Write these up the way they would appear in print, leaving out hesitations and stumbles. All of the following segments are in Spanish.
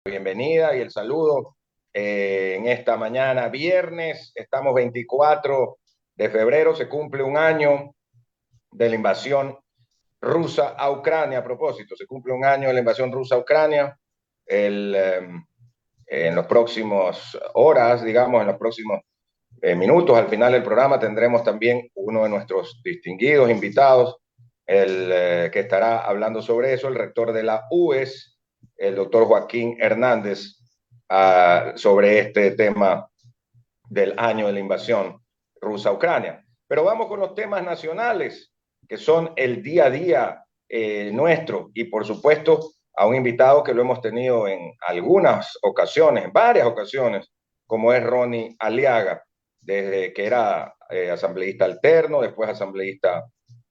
Bienvenida y el saludo en esta mañana viernes. Estamos 24 de febrero, se cumple un año de la invasión rusa a Ucrania. A propósito, se cumple un año de la invasión rusa a Ucrania. En los próximos horas, digamos, en los próximos minutos, al final del programa, tendremos también uno de nuestros distinguidos invitados, que estará hablando sobre eso, el rector de la UES, el doctor Joaquín Hernández, sobre este tema del año de la invasión rusa a Ucrania. Pero vamos con los temas nacionales, que son el día a día nuestro, y por supuesto a un invitado que lo hemos tenido en algunas ocasiones, en varias ocasiones, como es Ronnie Aliaga, desde que era asambleísta alterno, después asambleísta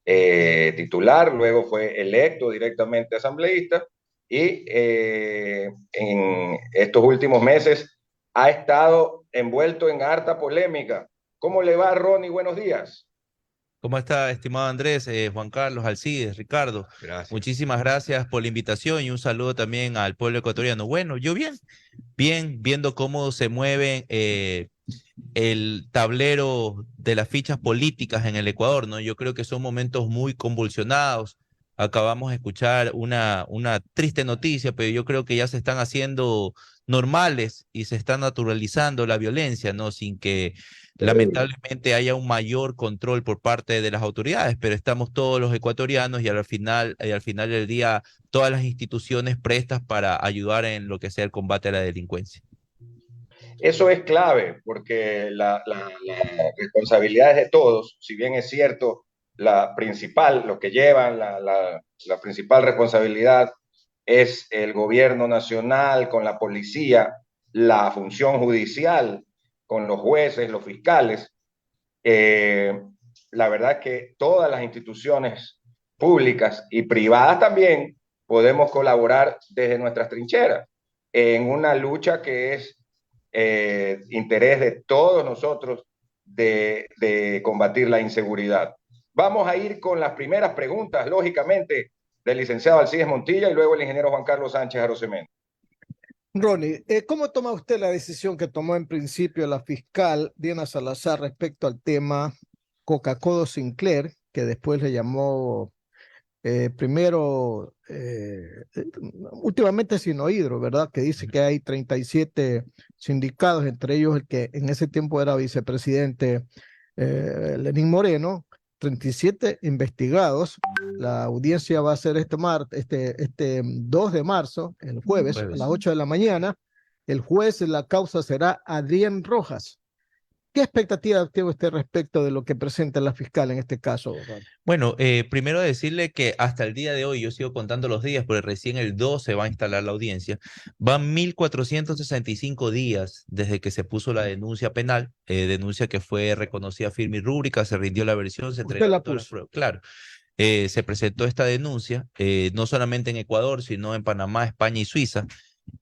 titular, luego fue electo directamente asambleísta y en estos últimos meses ha estado envuelto en harta polémica. ¿Cómo le va, Ronnie? Buenos días. ¿Cómo está, estimado Andrés, Juan Carlos, Alcides, Ricardo? Gracias. Muchísimas gracias por la invitación y un saludo también al pueblo ecuatoriano. Bueno, yo bien, viendo cómo se mueve el tablero de las fichas políticas en el Ecuador, ¿no? Yo creo que son momentos muy convulsionados. Acabamos de escuchar una triste noticia, pero yo creo que ya se están haciendo normales y se está naturalizando la violencia, ¿no? Sin que lamentablemente haya un mayor control por parte de las autoridades, pero estamos todos los ecuatorianos y al final del día todas las instituciones prestas para ayudar en lo que sea el combate a la delincuencia. Eso es clave porque la responsabilidad es de todos, si bien es cierto, la principal, los que llevan la principal responsabilidad es el gobierno nacional con la policía, la función judicial con los jueces, los fiscales. Eh, la verdad es que todas las instituciones públicas y privadas también podemos colaborar desde nuestras trincheras en una lucha que es interés de todos nosotros de combatir la inseguridad. Vamos a ir con las primeras preguntas, lógicamente, del licenciado Alcides Montilla y luego el ingeniero Juan Carlos Sánchez Arosemena. Ronnie, ¿cómo toma usted la decisión que tomó en principio la fiscal Diana Salazar respecto al tema Coca-Cola Sinclair, que después le llamó primero, últimamente Sinohidro, ¿verdad? Que dice que hay 37 sindicados, entre ellos el que en ese tiempo era vicepresidente Lenín Moreno, 37 investigados. La audiencia va a ser este 2 de marzo, el jueves, a las 8 de la mañana. El juez de la causa será Adrián Rojas. ¿Qué expectativa tiene usted respecto de lo que presenta la fiscal en este caso? Bueno, primero decirle que hasta el día de hoy, yo sigo contando los días, porque recién el 12 va a instalar la audiencia, van 1465 días desde que se puso la denuncia penal, denuncia que fue reconocida firme y rúbrica, se rindió la versión, se Usted entregaron la todas las puso. pruebas. Claro, se presentó esta denuncia, no solamente en Ecuador, sino en Panamá, España y Suiza.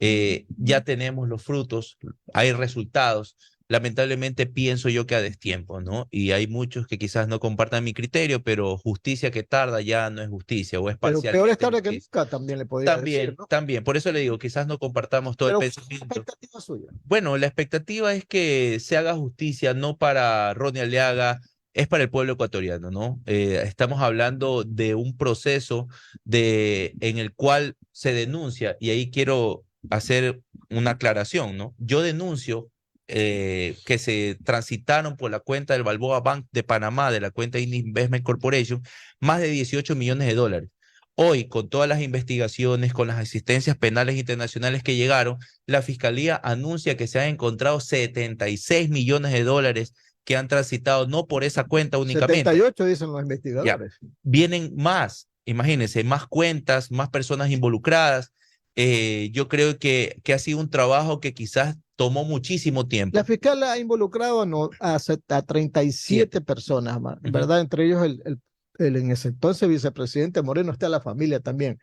Ya tenemos los frutos, hay resultados. Lamentablemente pienso yo que a destiempo, ¿no? Y hay muchos que quizás no compartan mi criterio, pero justicia que tarda ya no es justicia o es Pero peor es parcialmente tarde que justicia. nunca, también le podría decir, También, ¿no? también, por eso le digo, quizás no compartamos todo el Pero ¿cuál es la pensamiento. expectativa suya? Bueno, la expectativa es que se haga justicia, no para Ronnie Aliaga, es para el pueblo ecuatoriano, ¿no? Estamos hablando de un proceso en el cual se denuncia, y ahí quiero hacer una aclaración, ¿no? Yo denuncio que se transitaron por la cuenta del Balboa Bank de Panamá, de la cuenta Investment Corporation, más de 18 millones de dólares. Hoy, con todas las investigaciones, con las asistencias penales internacionales que llegaron, la Fiscalía anuncia que se han encontrado 76 millones de dólares que han transitado no por esa cuenta únicamente. 78 dicen los Ya, investigadores. vienen más, imagínense, más cuentas, más personas involucradas. Yo creo que ha sido un trabajo que quizás tomó muchísimo La tiempo. fiscal ha involucrado a 37 personas, Uh -huh. ¿verdad? Entre ellos en ese entonces vicepresidente Moreno, está la familia también.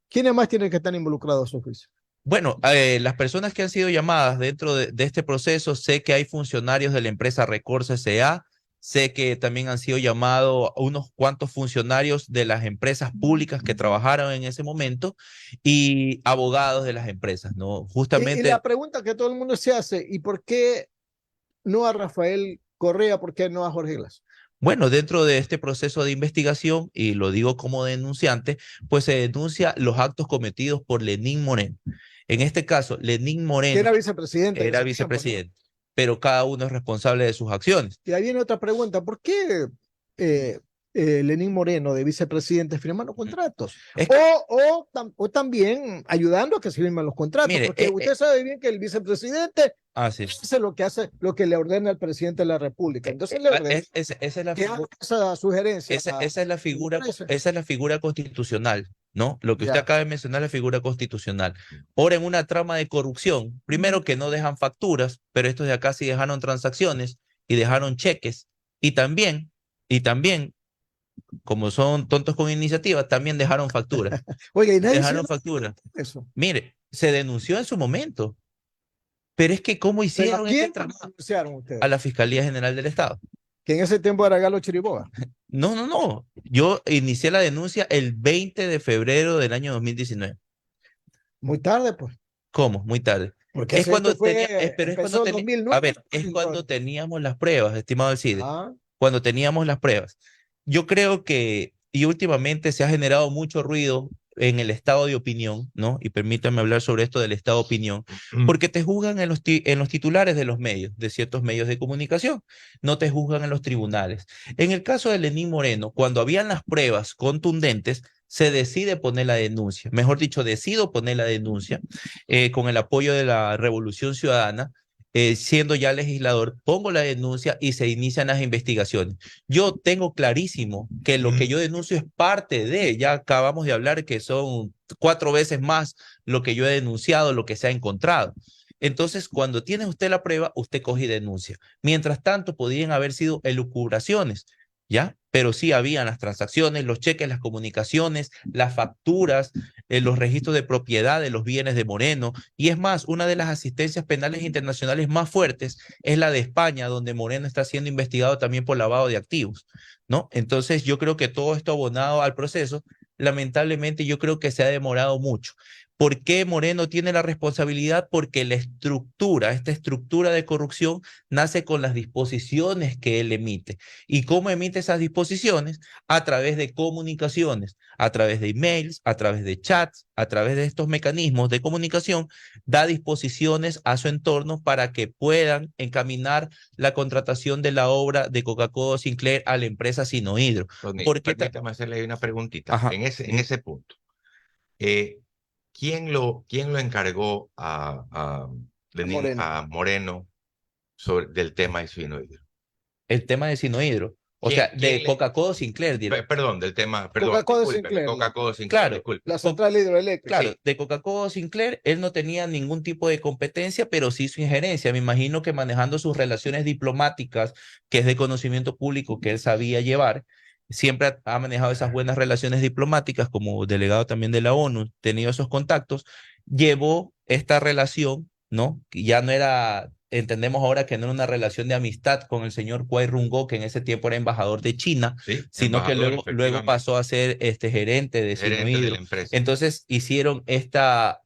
¿Quiénes más tienen que estar involucrados a su juicio? Bueno, las personas que han sido llamadas dentro de este proceso, sé que hay funcionarios de la empresa Recorsa S.A., sé que también han sido llamados unos cuantos funcionarios de las empresas públicas que trabajaron en ese momento y abogados de las empresas, ¿no? Y Justamente, la pregunta que todo el mundo se hace, ¿y por qué no a Rafael Correa, por qué no a Jorge Glass? bueno, dentro de este proceso de investigación, y lo digo como denunciante, pues se denuncia los actos cometidos por Lenín Moreno. En este caso, Lenín Que Moreno era vicepresidente en era ese tiempo, ¿no? vicepresidente, pero cada uno es responsable de sus acciones. Y ahí viene otra pregunta, ¿por qué Lenín Moreno de vicepresidente firmando contratos? Es que, O también ayudando a que se firmen los contratos, mire, porque usted sabe bien que el vicepresidente así. hace lo que le ordena el presidente de la República. Entonces le ordena Esa es la que haga figura, esa sugerencia. esa es la figura constitucional, ¿no? Lo que usted Ya. acaba de mencionar es la figura constitucional. Ahora, en una trama de corrupción, primero que no dejan facturas, pero estos de acá sí dejaron transacciones y dejaron cheques, y también, y también, como son tontos con iniciativa, también dejaron facturas. Oiga, y nadie Dejaron hizo facturas. eso. Mire, se denunció en su momento, pero es que ¿cómo ¿Pero a hicieron quién este trabajo? denunciaron A ustedes? la Fiscalía General del Estado. Que en ese tiempo era Galo Chiriboga. No, no, no. Yo inicié la denuncia el 20 de febrero del año 2019. Muy tarde, pues. ¿Cómo? Muy tarde. Porque Es ese cuando hecho tenía, pero es cuando empezó en tenía, a 2009. ver, es cuando teníamos las pruebas, estimado Alcide, Ah, cuando teníamos las pruebas. Yo creo que, y últimamente se ha generado mucho ruido en el estado de opinión, ¿no? Y permítanme hablar sobre esto del estado de opinión, porque te juzgan en los titulares de los medios, de ciertos medios de comunicación, no te juzgan en los tribunales. En el caso de Lenín Moreno, cuando habían las pruebas contundentes, se decide poner la denuncia, mejor dicho, decido poner la denuncia con el apoyo de la Revolución Ciudadana, siendo ya legislador, pongo la denuncia y se inician las investigaciones. Yo tengo clarísimo que lo que yo denuncio es parte de, ya acabamos de hablar que son 4 veces más lo que yo he denunciado, lo que se ha encontrado. Entonces, cuando tiene usted la prueba, usted coge y denuncia. Mientras tanto, podrían haber sido elucubraciones, ¿ya? Pero sí habían las transacciones, los cheques, las comunicaciones, las facturas, los registros de propiedad de los bienes de Moreno. Y es más, una de las asistencias penales internacionales más fuertes es la de España, donde Moreno está siendo investigado también por lavado de activos, ¿no? Entonces, yo creo que todo esto abonado al proceso, lamentablemente yo creo que se ha demorado mucho. ¿Por qué Moreno tiene la responsabilidad? Porque la estructura, esta estructura de corrupción nace con las disposiciones que él emite. ¿Y cómo emite esas disposiciones? A través de comunicaciones, a través de emails, a través de chats, a través de estos mecanismos de comunicación, da disposiciones a su entorno para que puedan encaminar la contratación de la obra de Coca-Cola Sinclair a la empresa Sinohidro. Permítame hacerle una preguntita. Ajá. En ese punto, ¿quién lo encargó a Moreno del tema de Sinohidro? El tema de Sinohidro. O sea, de Coca-Cola Sinclair, perdón, del tema, Coca-Cola Sinclair. Coca-Cola Sinclair, claro, disculpe. La central hidroeléctrica. Claro, Sí. de Coca-Cola Sinclair, él no tenía ningún tipo de competencia, pero sí su injerencia. Me imagino que manejando sus relaciones diplomáticas, que es de conocimiento público que él sabía llevar, siempre ha manejado esas buenas relaciones diplomáticas como delegado también de la ONU, tenido esos contactos, llevó esta relación, ¿no? Que ya no era, entendemos ahora que no era una relación de amistad con el señor Kwai Rung-go, que en ese tiempo era embajador de China, Sí, sino que luego efectivamente. pasó a ser gerente de Gerente de Sinohidro. la empresa. Entonces hicieron esta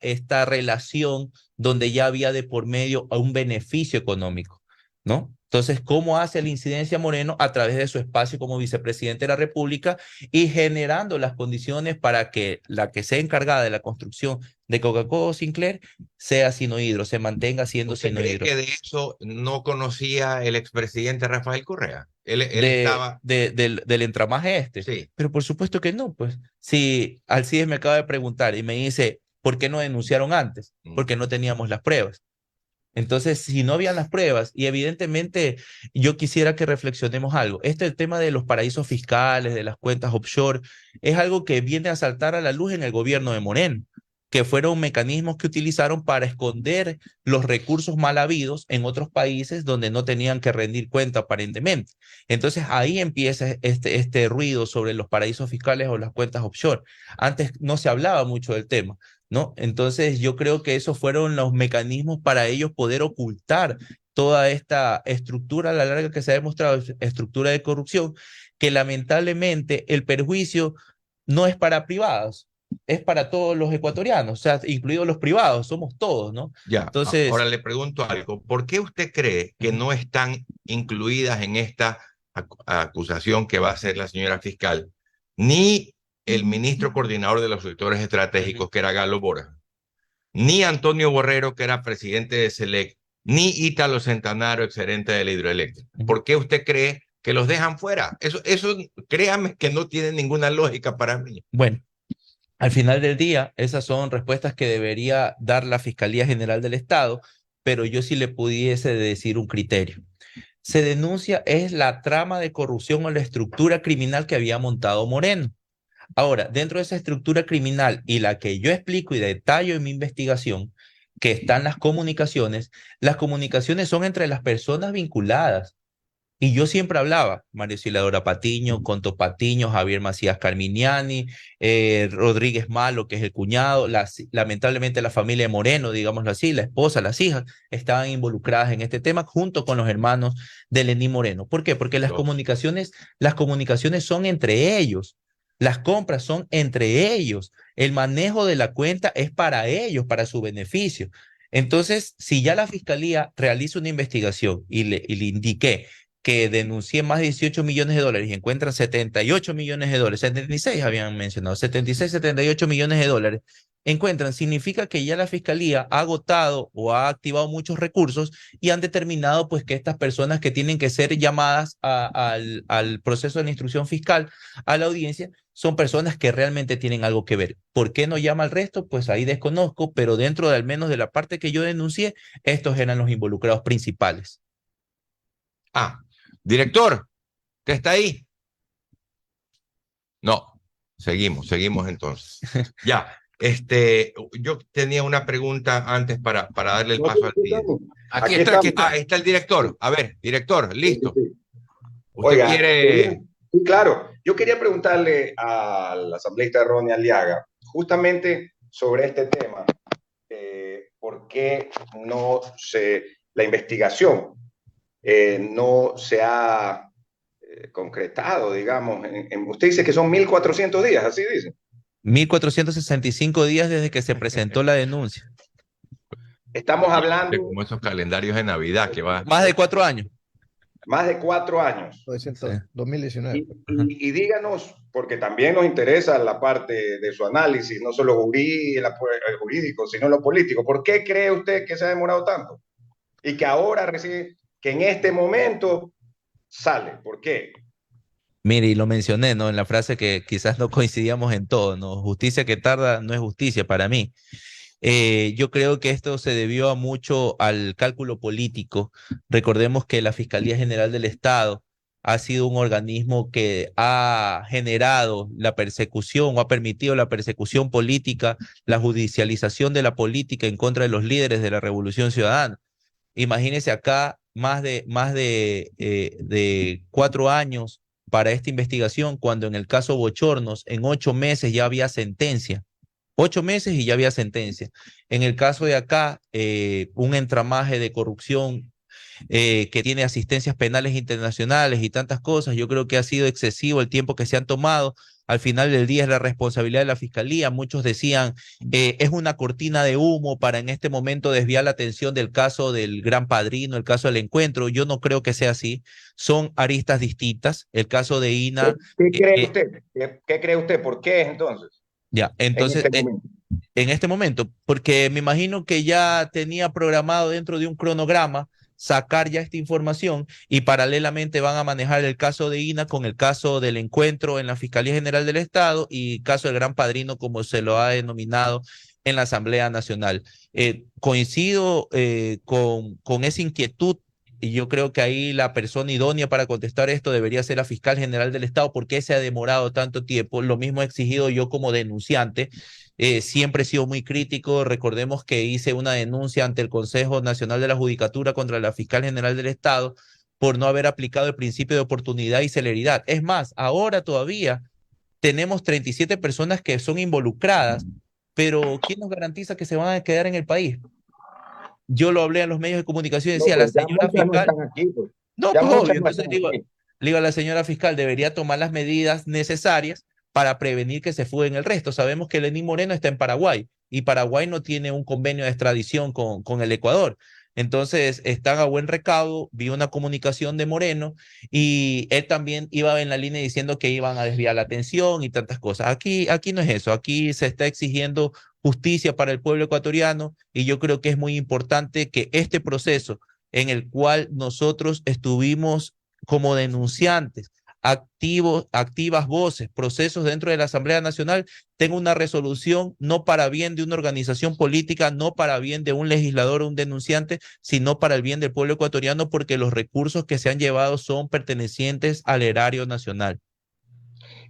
relación donde ya había de por medio un beneficio económico, ¿no? Entonces, ¿cómo hace la incidencia Moreno? A través de su espacio como vicepresidente de la República y generando las condiciones para que la que sea encargada de la construcción de Coca-Cola Sinclair sea Sinohidro, se mantenga siendo ¿Usted cree Sinohidro. que de eso no conocía el expresidente Rafael Correa? Él estaba... Del entramaje este. Sí. Pero por supuesto que no, pues. Si Alcides me acaba de preguntar y me dice, ¿por qué no denunciaron antes? Porque no teníamos las pruebas. Entonces, si no habían las pruebas, y evidentemente yo quisiera que reflexionemos algo, el tema de los paraísos fiscales, de las cuentas offshore, es algo que viene a saltar a la luz en el gobierno de Moreno, que fueron mecanismos que utilizaron para esconder los recursos mal habidos en otros países donde no tenían que rendir cuenta aparentemente. Entonces ahí empieza este ruido sobre los paraísos fiscales o las cuentas offshore. Antes no se hablaba mucho del tema, ¿no? Entonces yo creo que esos fueron los mecanismos para ellos poder ocultar toda esta estructura a la larga que se ha demostrado, estructura de corrupción, que lamentablemente el perjuicio no es para privados, es para todos los ecuatorianos, o sea, incluidos los privados, somos todos, ¿no? Ya, Entonces, ahora le pregunto algo. ¿Por qué usted cree que no están incluidas en esta acusación que va a hacer la señora fiscal ni el ministro coordinador de los sectores estratégicos, que era Galo Bora, ni Antonio Borrero, que era presidente de SELEC, ni Ítalo Centanaro, exgerente de la hidroeléctrica? ¿Por qué usted cree que los dejan fuera? Eso créame que no tiene ninguna lógica para mí. bueno, al final del día, esas son respuestas que debería dar la Fiscalía General del Estado, pero yo sí le pudiese decir un criterio. Se denuncia es la trama de corrupción o la estructura criminal que había montado Moreno. Ahora, dentro de esa estructura criminal y la que yo explico y detallo en mi investigación, que están las comunicaciones son entre las personas vinculadas. Y yo siempre hablaba, María Auxiliadora Patiño, Conto Patiño, Javier Macías Carminiani, Rodríguez Malo, que es el cuñado, lamentablemente la familia de Moreno, digámoslo así, la esposa, las hijas, estaban involucradas en este tema junto con los hermanos de Lenín Moreno. ¿Por qué? Porque las comunicaciones son entre ellos, las compras son entre ellos, el manejo de la cuenta es para ellos, para su beneficio. Entonces, si ya la fiscalía realiza una investigación y le indiqué que denuncié más de 18 millones de dólares y encuentran 78 millones de dólares, 76 habían mencionado, 76, 78 millones de dólares, encuentran, significa que ya la fiscalía ha agotado o ha activado muchos recursos y han determinado pues que estas personas que tienen que ser llamadas al proceso de la instrucción fiscal, a la audiencia, son personas que realmente tienen algo que ver. ¿Por qué no llama al resto? Pues ahí desconozco, pero dentro de al menos de la parte que yo denuncié, estos eran los involucrados principales. Director, ¿qué está ahí? No, seguimos entonces. Ya, yo tenía una pregunta antes para darle el paso al siguiente. Aquí está. Ahí está el director. A ver, director, listo. Sí. ¿Usted Oiga, quiere...? Sí, claro. Yo quería preguntarle al asambleísta Ronnie Aliaga justamente sobre este tema. ¿Por qué la investigación no se ha concretado, digamos? Usted dice que son 1.400 días, así dice. 1.465 días desde que se presentó la denuncia. Estamos hablando... Como esos calendarios de Navidad que va... Más de 4 años. Más de 4 años. 2019. Y díganos, porque también nos interesa la parte de su análisis, no solo jurídico, sino lo político. ¿Por qué cree usted que se ha demorado tanto? Y que ahora recibe, que en este momento sale. ¿Por qué? Mire, y lo mencioné, ¿no? En la frase que quizás no coincidíamos en todo, ¿no? Justicia que tarda no es justicia para mí. Yo creo que esto se debió mucho al cálculo político. Recordemos que la Fiscalía General del Estado ha sido un organismo que ha generado la persecución o ha permitido la persecución política, la judicialización de la política en contra de los líderes de la Revolución Ciudadana. Imagínense acá de 4 años para esta investigación, cuando en el caso Bochornos, en 8 meses ya había sentencia. 8 meses y ya había sentencia. En el caso de acá, un entramaje de corrupción que tiene asistencias penales internacionales y tantas cosas, yo creo que ha sido excesivo el tiempo que se han tomado. Al final del día es la responsabilidad de la fiscalía. Muchos decían, es una cortina de humo para en este momento desviar la atención del caso del Gran Padrino, el caso del encuentro. Yo no creo que sea así. Son aristas distintas. El caso de INA. ¿Qué cree usted? ¿Qué cree usted? ¿Por qué entonces? Ya, entonces, en este momento, porque me imagino que ya tenía programado dentro de un cronograma sacar ya esta información y paralelamente van a manejar el caso de INA con el caso del encuentro en la Fiscalía General del Estado y caso del Gran Padrino, como se lo ha denominado en la Asamblea Nacional. Coincido con esa inquietud. Y yo creo que ahí la persona idónea para contestar esto debería ser la fiscal general del Estado. ¿Por qué se ha demorado tanto tiempo? Lo mismo he exigido yo como denunciante. Siempre he sido muy crítico. Recordemos que hice una denuncia ante el Consejo Nacional de la Judicatura contra la fiscal general del Estado por no haber aplicado el principio de oportunidad y celeridad. Es más, ahora todavía tenemos 37 personas que son involucradas, pero ¿quién nos garantiza que se van a quedar en el país? yo lo hablé a los medios de comunicación y No, decía, la pues ya señora muchas no fiscal, están aquí, pues. no, Ya pues muchas obvio, no entonces están aquí. le digo a la señora fiscal, debería tomar las medidas necesarias para prevenir que se fuguen el resto. Sabemos que Lenín Moreno está en Paraguay y Paraguay no tiene un convenio de extradición con el Ecuador. Entonces, están a buen recaudo, vi una comunicación de Moreno y él también iba en la línea diciendo que iban a desviar la atención y tantas cosas. Aquí no es eso, aquí se está exigiendo justicia para el pueblo ecuatoriano y yo creo que es muy importante que este proceso en el cual nosotros estuvimos como denunciantes, activas voces, procesos dentro de la Asamblea Nacional, tenga una resolución no para bien de una organización política, no para bien de un legislador o un denunciante, sino para el bien del pueblo ecuatoriano, porque los recursos que se han llevado son pertenecientes al erario nacional.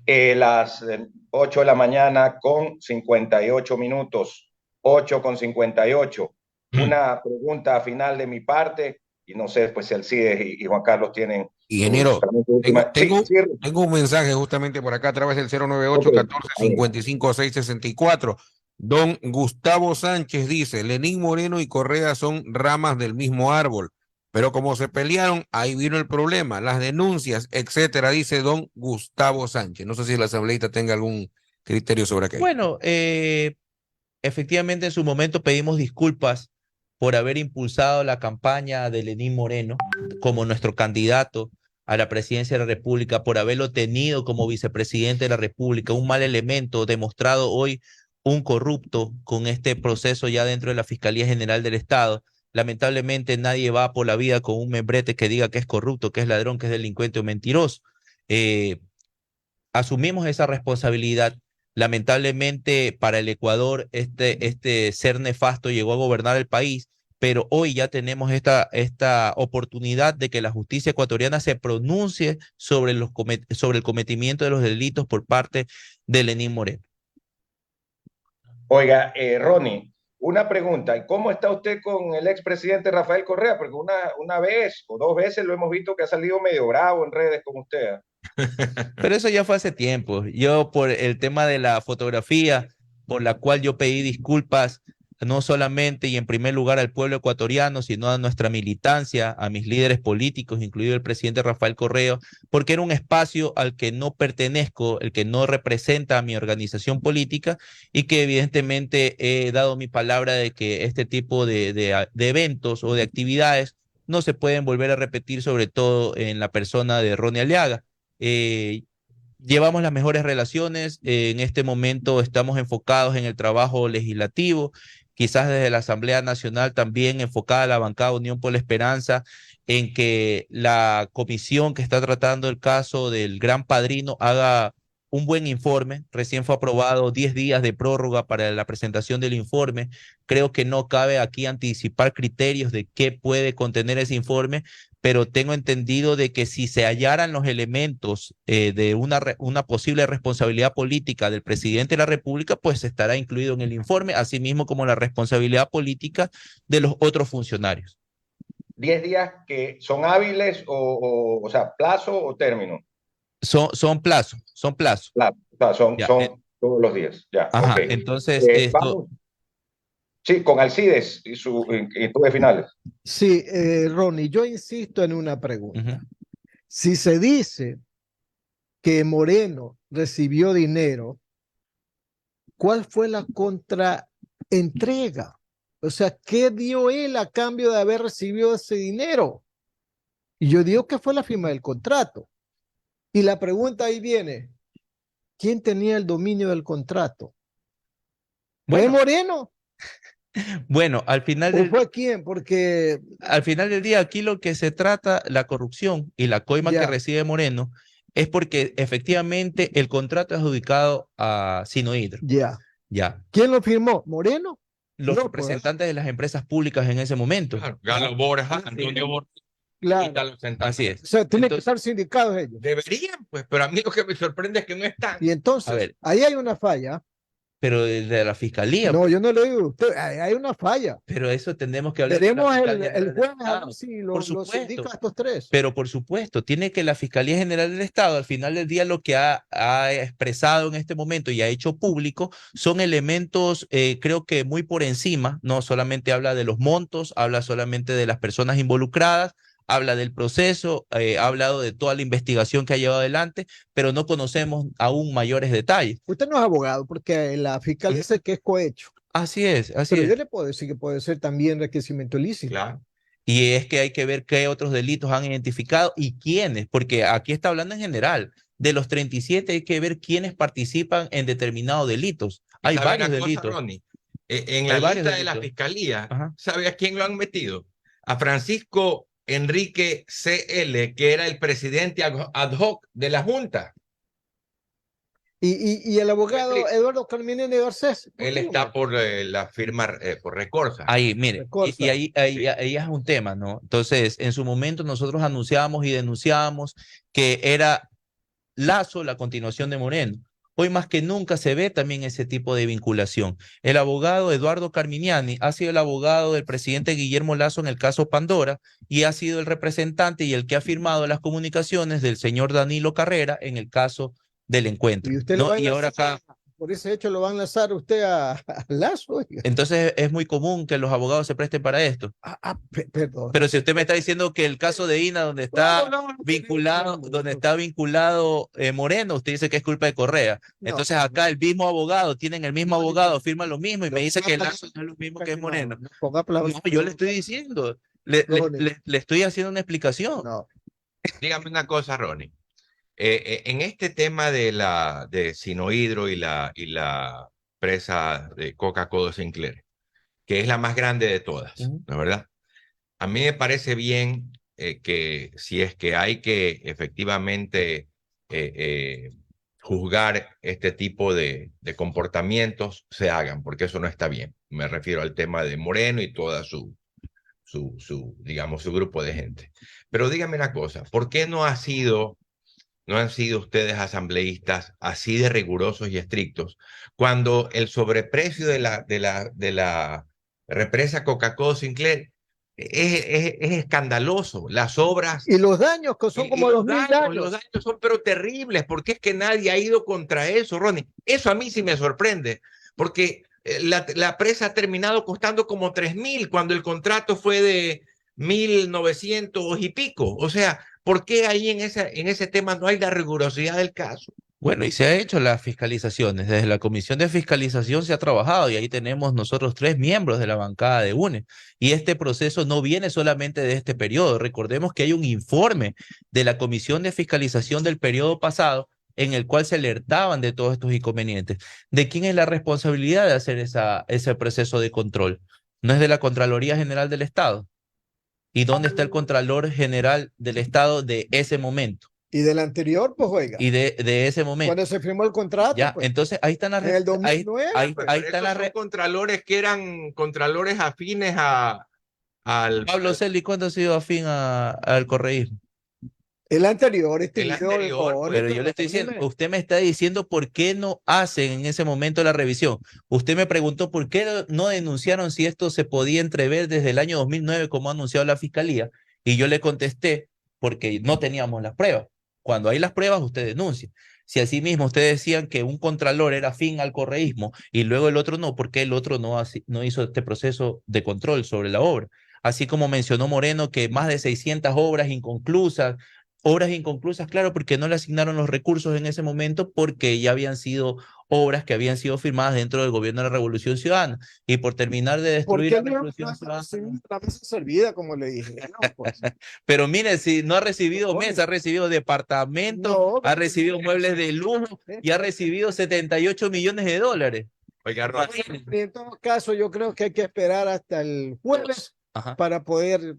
Las 8 de la mañana con 58 minutos, 8 con 58. Una pregunta final de mi parte, y no sé pues si Alcides y Juan Carlos tienen sus Ingeniero, tengo, Sí, tengo, sí. tengo un mensaje justamente por acá a través del 098 Okay. 14 55 664. Don Gustavo Sánchez dice, Lenín Moreno y Correa son ramas del mismo árbol, pero como se pelearon, ahí vino el problema, las denuncias, etcétera, dice don Gustavo Sánchez. No sé si la asambleísta tenga algún criterio sobre aquello. Bueno, efectivamente en su momento pedimos disculpas por haber impulsado la campaña de Lenín Moreno como nuestro candidato a la presidencia de la República, por haberlo tenido como vicepresidente de la República, un mal elemento demostrado hoy, un corrupto con este proceso ya dentro de la Fiscalía General del Estado. Lamentablemente nadie va por la vida con un membrete que diga que es corrupto, que es ladrón, que es delincuente o mentiroso. Eh, Asumimos esa responsabilidad. Lamentablemente para el Ecuador este ser nefasto llegó a gobernar el país, pero hoy ya tenemos esta oportunidad de que la justicia ecuatoriana se pronuncie sobre el cometimiento de los delitos por parte de Lenín Moreno. Oiga, Ronnie, una pregunta. ¿Cómo está usted con el expresidente Rafael Correa? Porque una vez o dos veces lo hemos visto que ha salido medio bravo en redes con usted. Pero eso ya fue hace tiempo. Yo por el tema de la fotografía, por la cual yo pedí disculpas, no solamente y en primer lugar al pueblo ecuatoriano, sino a nuestra militancia, a mis líderes políticos, incluido el presidente Rafael Correa, porque era un espacio al que no pertenezco, el que no representa a mi organización política y que evidentemente he dado mi palabra de que este tipo de eventos o de actividades no se pueden volver a repetir, sobre todo en la persona de Ronnie Aliaga. Eh, Llevamos las mejores relaciones, en este momento estamos enfocados en el trabajo legislativo, quizás desde la Asamblea Nacional también enfocada a la bancada Unión por la Esperanza, en que la comisión que está tratando el caso del Gran Padrino haga un buen informe. Recién fue aprobado 10 días de prórroga para la presentación del informe. Creo que no cabe aquí anticipar criterios de qué puede contener ese informe, pero tengo entendido de que si se hallaran los elementos de una posible responsabilidad política del presidente de la República, pues estará incluido en el informe, así mismo como la responsabilidad política de los otros funcionarios. 10 días que son hábiles o sea, plazo o término. Son plazos. Plazo, o sea, son Ya, todos los días. Ya, ajá, okay. entonces Vamos. Sí, con Alcides y su de finales. Sí, Ronnie, yo insisto en una pregunta. Si se dice que Moreno recibió dinero, ¿cuál fue la contraentrega? O sea, ¿qué dio él a cambio de haber recibido ese dinero? Y yo digo que fue la firma del contrato. Y la pregunta ahí viene, ¿quién tenía el dominio del contrato? ¿Fue Bueno, Moreno? Bueno, ¿O fue quién? Porque al final del día, aquí lo que se trata, la corrupción y la coima que recibe Moreno, es porque efectivamente el contrato es adjudicado a Sinohydro. Ya. ¿Quién lo firmó? ¿Moreno? Los representantes de las empresas públicas en ese momento. Claro, Galo Borja, Antonio Borja. Claro. Así es. O sea, tienen que estar sindicados ellos. Deberían, pues, pero a mí lo que me sorprende es que no están. Y entonces, ahí hay una falla, pero el de la fiscalía. No, yo no le digo a usted, hay una falla. Pero eso tenemos que hablar con Veremos la el Fiscalía General del jueves a Estado. ver si Por los supuesto. indica a estos tres. Pero por supuesto, tiene que la Fiscalía General del Estado, al final del día, lo que ha expresado en este momento y ha hecho público son elementos, creo que muy por encima, no solamente habla de los montos, habla solamente de las personas involucradas, habla del proceso, ha hablado de toda la investigación que ha llevado adelante, pero no conocemos aún mayores detalles. Usted no es abogado, porque la fiscal dice que es cohecho. Así es, así Pero es. yo le puedo decir que puede ser también enriquecimiento ilícito. Claro. Y es que hay que ver qué otros delitos han identificado y quiénes, porque aquí está hablando en general. De los 37 hay que ver quiénes participan en determinados delitos. Hay ¿Sabe varios una cosa, delitos. Ronnie? En Hay la varios lista de la delitos. fiscalía, Ajá. ¿sabe a quién lo han metido? A Francisco Enrique CL, que era el presidente ad hoc de la Junta. Y el abogado explico. Eduardo Carminene Garcés. Él está por la firma, por Recorsa. Ahí, mire, Recorsa. y ahí es un tema, ¿no? Entonces, en su momento nosotros anunciábamos y denunciábamos que era Lazo la continuación de Moreno. Hoy más que nunca se ve también ese tipo de vinculación. El abogado Eduardo Carminiani ha sido el abogado del presidente Guillermo Lazo en el caso Pandora y ha sido el representante y el que ha firmado las comunicaciones del señor Danilo Carrera en el caso del encuentro. Y usted ¿no? lo va a Y ahora enlazar, acá, por ese hecho lo va a enlazar usted a Lazo. Oiga. entonces es muy común que los abogados se presten para esto. Perdón. Pero si usted me está diciendo que el caso de INA, donde está vinculado Moreno, usted dice que es culpa de Correa. Entonces acá el mismo abogado, tienen el mismo abogado, firma lo mismo y me dice que Lazo no es lo mismo que es Moreno. No, yo le estoy diciendo, le estoy haciendo una explicación. No. Dígame una cosa, Ronnie. En este tema de Sinohydro y la presa de Coca-Cola Sinclair, que es la más grande de todas, ¿no es verdad? A mí me parece bien que si es que hay que efectivamente juzgar este tipo de comportamientos, se hagan, porque eso no está bien. Me refiero al tema de Moreno y toda digamos, su grupo de gente. Pero dígame una cosa, ¿por qué no han sido ustedes asambleístas así de rigurosos y estrictos cuando el sobreprecio de la represa Coca-Cola Sinclair es escandaloso? Las obras Y los daños que son como los daños. Los daños son pero terribles, porque es que nadie ha ido contra eso, Ronnie. Eso a mí sí me sorprende, porque la presa ha terminado costando como 3.000 cuando el contrato fue de 1.900 y pico. O sea, ¿por qué ahí en ese tema no hay la rigurosidad del caso? Bueno, y se ha hecho las fiscalizaciones. Desde la Comisión de Fiscalización se ha trabajado y ahí tenemos nosotros 3 miembros de la bancada de UNE. Y este proceso no viene solamente de este periodo. Recordemos que hay un informe de la Comisión de Fiscalización del periodo pasado en el cual se alertaban de todos estos inconvenientes. ¿De quién es la responsabilidad de hacer ese proceso de control? ¿No es de la Contraloría General del Estado? ¿Y dónde está el Contralor General del Estado de ese momento? Y del anterior, pues oiga. Y de ese momento. Cuando se firmó el contrato. Ya, pues, entonces ahí están las... en el 2009. Ahí están las... Son contralores que eran contralores afines al... Pablo Celi, ¿cuándo ha sido afín al correísmo? El anterior, Pero yo le estoy diciendo, usted me está diciendo por qué no hacen en ese momento la revisión. Usted me preguntó por qué no denunciaron si esto se podía entrever desde el año 2009 como ha anunciado la fiscalía. Y yo le contesté porque no teníamos las pruebas. Cuando hay las pruebas, usted denuncia. Si así mismo ustedes decían que un contralor era afín al correísmo y luego el otro no, ¿por qué el otro no hizo este proceso de control sobre la obra? Así como mencionó Moreno que más de 600 obras inconclusas, claro, porque no le asignaron los recursos en ese momento porque ya habían sido obras que habían sido firmadas dentro del gobierno de la Revolución Ciudadana. Y por terminar de destruir la Revolución Ciudadana... La mesa servida, como le dije. No, pues. Pero mire, si no ha recibido mesa, ha recibido departamento, ha recibido muebles de lujo y ha recibido 78 millones de dólares. Oiga, Ron, En todo caso, yo creo que hay que esperar hasta el jueves para poder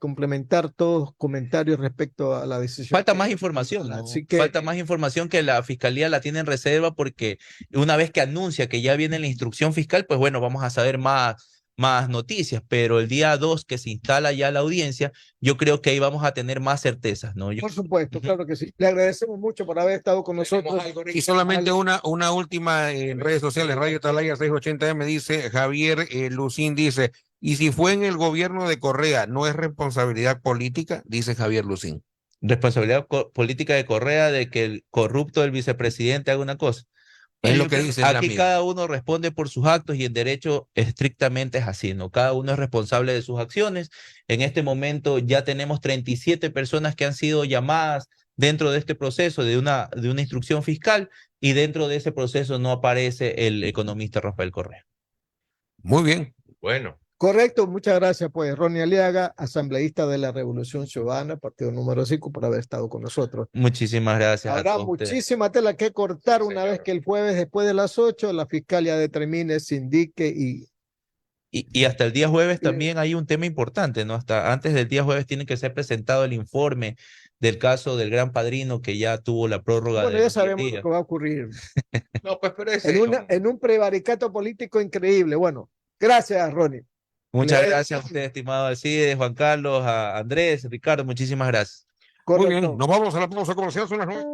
complementar todos los comentarios respecto a la decisión. Falta más información, ¿no? Así que, falta más información que la fiscalía la tiene en reserva porque una vez que anuncia que ya viene la instrucción fiscal, pues bueno, vamos a saber más más noticias, pero el día 2 que se instala ya la audiencia, yo creo que ahí vamos a tener más certezas, ¿no? Por supuesto, claro que sí. Le agradecemos mucho por haber estado con nosotros. Y solamente una última en redes sociales, Radio Atalaya 680M, dice Javier Lucín, dice, y si fue en el gobierno de Correa, ¿no es responsabilidad política? Dice Javier Lucín. Responsabilidad política de Correa de que el corrupto del vicepresidente haga una cosa. Es Yo lo que creo dice aquí Islamir. cada uno responde por sus actos y en derecho estrictamente es así, ¿no? Cada uno es responsable de sus acciones. En este momento ya tenemos 37 personas que han sido llamadas dentro de este proceso de una instrucción fiscal y dentro de ese proceso no aparece el economista Rafael Correa. Muy bien. Bueno, Correcto, muchas gracias, pues, Ronnie Aliaga, asambleísta de la Revolución Ciudadana, partido número 5, por haber estado con nosotros. Muchísimas gracias a Habrá todos ustedes. muchísima tela que cortar Sí, una señor. vez que el jueves, después de las 8, la fiscalía determine, se indique y Y hasta el día jueves también hay un tema importante, ¿no? Hasta antes del día jueves tiene que ser presentado el informe del caso del Gran Padrino que ya tuvo la prórroga bueno, de ya los 10 sabemos lo días. que va a ocurrir. no, pues pero ese En un prevaricato político increíble. Bueno, gracias, Ronnie. Muchas Le- gracias a usted, estimado Alcides, Juan Carlos, a Andrés, Ricardo, muchísimas gracias. Muy bien. Correcto. Nos vamos a la pausa comercial. Son las 9.